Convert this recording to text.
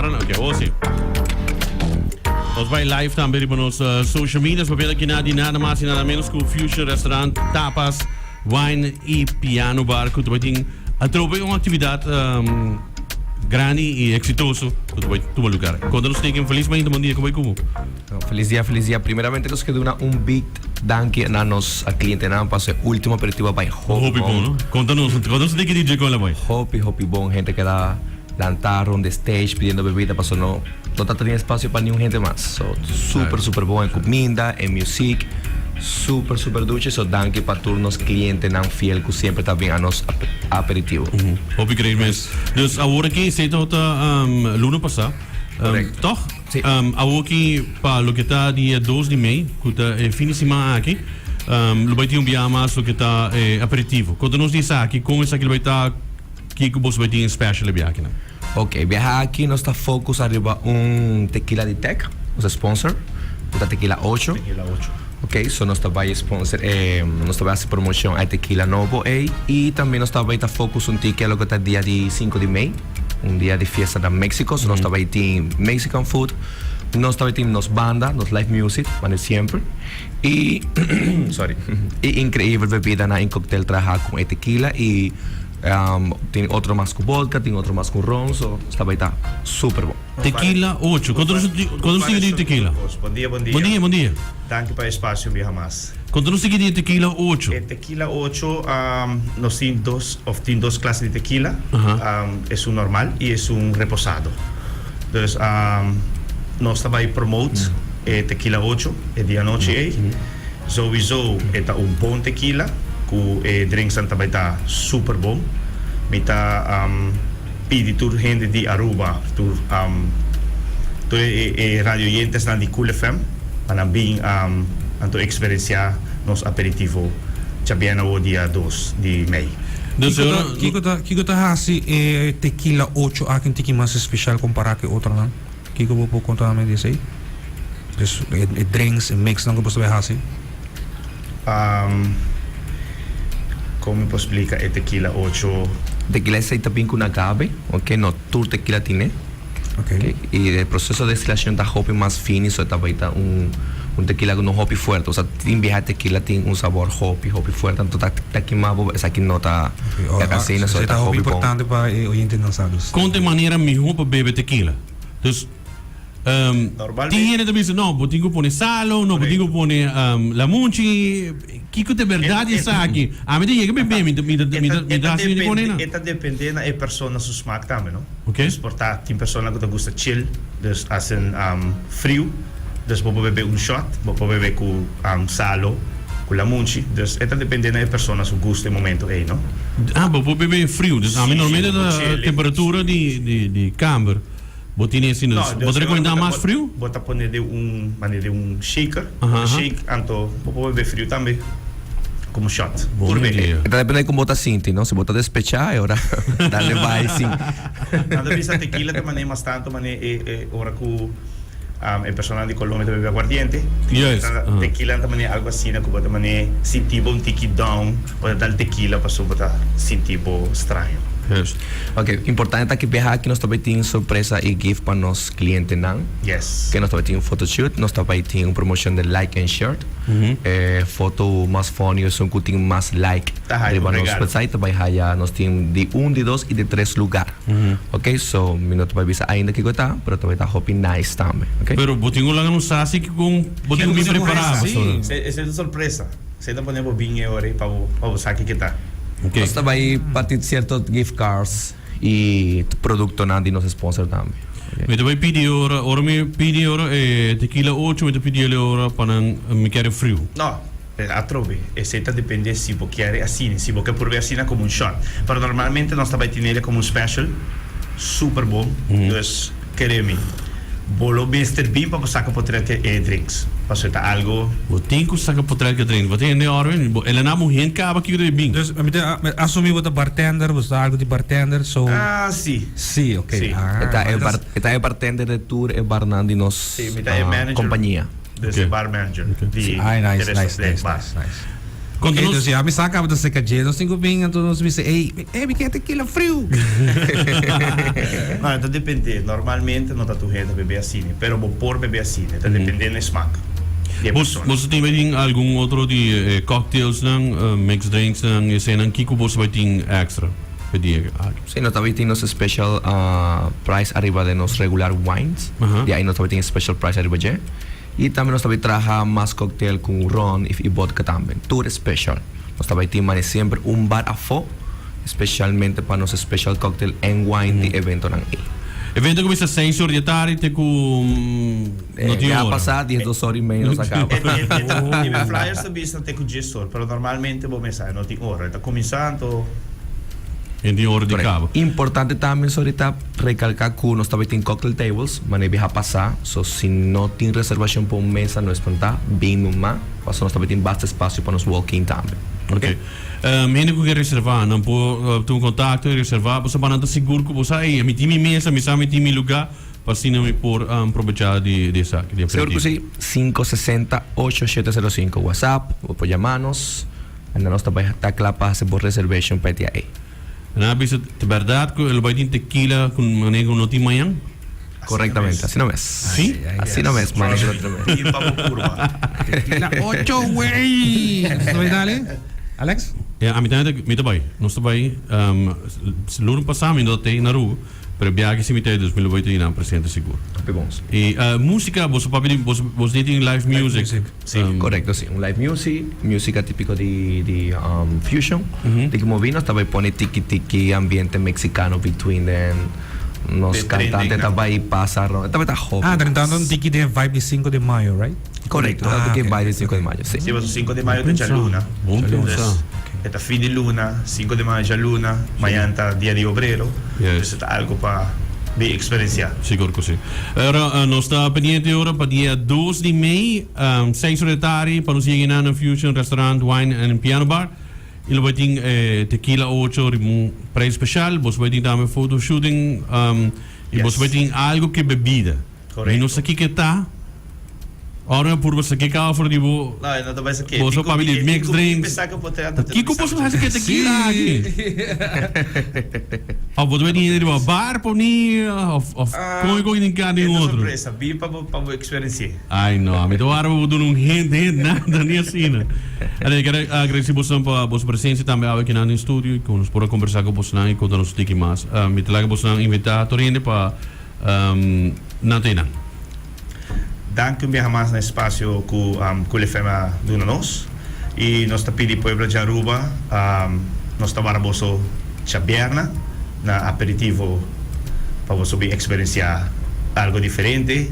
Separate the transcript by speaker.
Speaker 1: camera. Oké, zie. Ons bij live dan weer op onze social media. We willen je nada mais e nada menos que o Fusion Restaurant, tapas, wine e piano bar. Que tu tem a tropa uma atividade grande e exitoso que tu vai tomar lugar. Quando nós temos felizmente bom dia como vai como.
Speaker 2: Feliz día. Primeramente nos queda un big danke a nos a cliente na para el último aperitivo by
Speaker 1: Hopi Bon, ¿no? Contanos, quando você tem que DJ com ela vai.
Speaker 2: Hopi Bon, gente que da lantaron de stage pidiendo bebida, pasó no tenía espacio para ni un gente más. So, super bom en comida, en music, super duce. So, danke para turnos cliente nan fiel que siempre está bien a nos aperitivo.
Speaker 1: Hopi great mes. Dus agora aqui sei tot luna passar. Toch?
Speaker 2: Sim.
Speaker 1: Agora aqui para o que está dia 2 de maio, que está fim de semana aqui. Vai ter dia mais o que está aperitivo. Quando nos diz aqui como isso aqui vai estar que você vai ter special aqui, né?
Speaker 2: Ok, viajar aquí no está focus arriba un tequila de Tech, o sponsor, está tequila 8.
Speaker 3: Tequila 8.
Speaker 2: Ok, so nos está a sponsor, nos está a hacer promoción a tequila novo, y también nos está a focus un ticket a lo que está el día de 5 de mayo, un día de fiesta de México, so nos está a ir Mexican food, nos está a ir nos banda, nos live music, van siempre, y, y increíble bebida en cóctel trabajar con tequila y tiene otro más con vodka, tiene otro más con ron, so esta vai está super bom.
Speaker 1: Tequila 8. Quando nos diga de tequila?
Speaker 3: Bom dia.
Speaker 1: Bom dia.
Speaker 3: Danke para o espaço, Via Hamas.
Speaker 1: Quando nos diga de tequila 8?
Speaker 3: Tequila 8, nós temos duas classes de tequila. É um normal e é um reposado. Então, nós também promote tequila 8, é dia noite aí. Sowieso é um bom tequila. Que drinks também está super bom. Me está pedi tur gente de Aruba, tur radio oyentes na di Cool FM, para bem anto experienciar nos aperitivo chabiana o dia 2 de maio.
Speaker 4: Kiko ta hasi tequila 8 akin tiki mas special kumpara ke outro lang. Kiko po conta namin di say. Dus drinks mix lang ko basta hasi.
Speaker 3: Como posso explicar é tequila 8?
Speaker 2: Tequila es también con agave, ok, no tour tequila tiene.
Speaker 4: Okay.
Speaker 2: Y el proceso de destilación da hopi más fino, eso está un tequila con un hopi fuerte, o sea, tiene vieja tequila tiene un sabor hopi fuerte, entonces está quemado, esa aquí no está casina, eso está hopi
Speaker 4: importante para oyentes lanzados.
Speaker 1: Conta maneira melhor para beber tequila. Dus tiene também não, botinho põe salo, não botinho põe lamunchi, que de verdade isso aqui. A mim diga que bebe, me dá assim de põe não.
Speaker 3: Eta depende da persona su smaak também, não?
Speaker 1: Ok.
Speaker 3: Porta tem persona que gosta chill, dus hacen frio, dus vou beber shot, vou beber com salo, com lamunchi, dus eta depende da persona su gusto e momento aí, não?
Speaker 1: Vou beber frio, dus a mim normalmente a temperatura de câmara. Botinha assim, vou recomendar mais frio?
Speaker 3: Vou poner de um shaker, shake, então vou beber frio também, como shot.
Speaker 1: Boa ideia.
Speaker 2: Está depende de como bota sinti, não? Se bota despechar, ahora darle vai sim.
Speaker 3: Nada vista tequila também mais tanto, mas é hora que el personal de Colombia bebe aguardiente.
Speaker 1: Yes.
Speaker 3: Tequila também é algo assim, que pode também sentir um tiki down, pode dar tequila para botar sentir estranho.
Speaker 1: Yes.
Speaker 2: Ok, importante está que viajar aquí nos está tiene sorpresa y gift para los clientes nan.
Speaker 3: Yes.
Speaker 2: Que nos está tiene un photoshoot, nos está tiene una promoción de like and shirt. Foto más funny, son que tiene más like. Arriba nos website ya nos tiene de 1, de 2 y de 3 lugar. Ok, so mi no te va a avisar ainda que está, pero te va a estar hoping nice también. Okay?
Speaker 1: Pero botinho lá não sabe que com botinho bem preparado.
Speaker 3: Essa é surpresa. Você não podemos vir agora para usar aqui que está.
Speaker 2: Okay. Nos está ahí para ciertos gift cards y producto nada y nos sponsor también.
Speaker 1: Me te vai pedir ora me pedir tequila 8, me te pedir ora para me querer frio.
Speaker 3: No, a trove, essa depende se você quer assim, se você quer provar assim como shot. Pero normalmente nós também temos ele como special, super bom, dus queremos. Bolo Mr. Bean para sacar potreque drinks. Para soltar algo.
Speaker 1: Botinho que saca potreque drinks. Botinho de hora, ela não morre acaba aqui de bem.
Speaker 4: Dus assumir você bartender, você algo de bartender, so.
Speaker 3: Sim.
Speaker 4: Sim, ok.
Speaker 3: Sí.
Speaker 2: Está el bartender de tour e Barnandi nos
Speaker 3: sí, manager,
Speaker 2: compañía.
Speaker 3: Desde bar manager.
Speaker 4: Nice.
Speaker 1: Conta-nos-
Speaker 4: Então, a mim saca da secadinha, nós temos que vir, então nós dizemos, me quer tequila frio.
Speaker 3: No, está depende. Normalmente não está tu rede beber assim, pero vou por beber assim. Está dependendo do smaak.
Speaker 1: Você tem bem algum outro de cocktails não, mixed drinks não, e assim não, que você vai ter extra? Pedir.
Speaker 2: Sí, nós também temos special price arriba de nos regular wines.
Speaker 1: Ajá.
Speaker 2: E aí nós também temos special price arriba de. E também nós também traja mais cocktail com ron e vodka também. Tudo special. Nós também temos sempre bar a fo, especialmente para nos special cocktail and wine de evento não.
Speaker 1: Evento começa às 6 horas da tarde, tem com... não tem
Speaker 2: Já
Speaker 1: hora.
Speaker 2: passar 10, 2 horas e meia nós acaba.
Speaker 3: E flyers também não tem com dia sol, pero normalmente vou pensar, não tem hora. Está começando.
Speaker 1: E tem hora de cabo.
Speaker 2: Importante também ahorita recalcar que nós também temos cocktail tables, mas não vai passar. So, se não tem reservação para uma mesa, não espantar, bem numa, nós também temos bastante espaço para nos walk-in também.
Speaker 1: Ok. Gente que quer reservar, não pode ter um contato e reservar, você vai estar seguro que você aí, me time mesa, me sabe time lugar, para assim não me por aproveitar de saque.
Speaker 2: Seguro que sim, 560-8705 WhatsApp, ou por llamarnos, ainda nós também está claro para fazer reservation para ti aí.
Speaker 1: Na vez de verdade que ele vai ter tequila com manejo no time amanhã?
Speaker 2: Correctamente, assim não é.
Speaker 1: Sim?
Speaker 2: Assim não é, manejo outro mês.
Speaker 3: E para curva.
Speaker 4: Tequila 8, güey. Vai dale? Alex?
Speaker 1: A mim também, nós também, lunes passado, ainda tem na rua, pero viagem se me tem 2008 e não presente seguro.
Speaker 2: Bons.
Speaker 1: E música, você tem live music?
Speaker 2: Sim, correto, sim. Live music, música típico de fusion. De que movinos também põe tiki-tiki, ambiente mexicano between them. Nos
Speaker 3: De
Speaker 2: cantantes
Speaker 3: trending,
Speaker 2: também passam, também está hot.
Speaker 4: Tentando um tiki de vibe de 5 de maio, right?
Speaker 2: Correto,
Speaker 4: Ah,
Speaker 2: que
Speaker 4: ok,
Speaker 2: vai de
Speaker 4: ok,
Speaker 2: 5 de
Speaker 4: ok.
Speaker 2: maio, sim.
Speaker 3: Se você 5 de maio tem a luna.
Speaker 1: Bom pensar.
Speaker 3: Está fim de luna, 5 de maio já luna, amanhã está dia de obrero.
Speaker 1: Yes.
Speaker 3: Então está algo para bem experienciar.
Speaker 1: Seguro que sim. Agora, nós estamos pendientes agora para dia 2 de maio, 6 horas da tarde, para nos ir na Fusion Restaurant, Wine and Piano Bar. Ele vai ter tequila 8, preço especial, você vai ter também photoshooting, e você vai ter algo que bebida.
Speaker 3: Correto.
Speaker 1: E não sei o que está. Ora, por você que cá for de bo.
Speaker 3: Não, não vai ser que.
Speaker 1: Você para abrir mixed drinks.
Speaker 3: Pensar que eu posso ter.
Speaker 1: Que que posso fazer que tequila aqui? Ah, você vai ter ir ao bar para unir, of como em cada outro.
Speaker 3: Surpresa, bem para experienciar.
Speaker 1: Ai, não, a mim tô agora vou dar hint, nada, nem assim, né? Eu quero agradecer você para a sua presença também aqui no estúdio, que nos pode conversar com você e contar nos tiki mais. Me traga você invitar a Torrente para na tena.
Speaker 3: Dank u meer mais no espaço que o Lefema do nós. E nós estamos pedindo Puebla de Aruba, nós estamos para Chaberna, na aperitivo, para você experienciar algo diferente.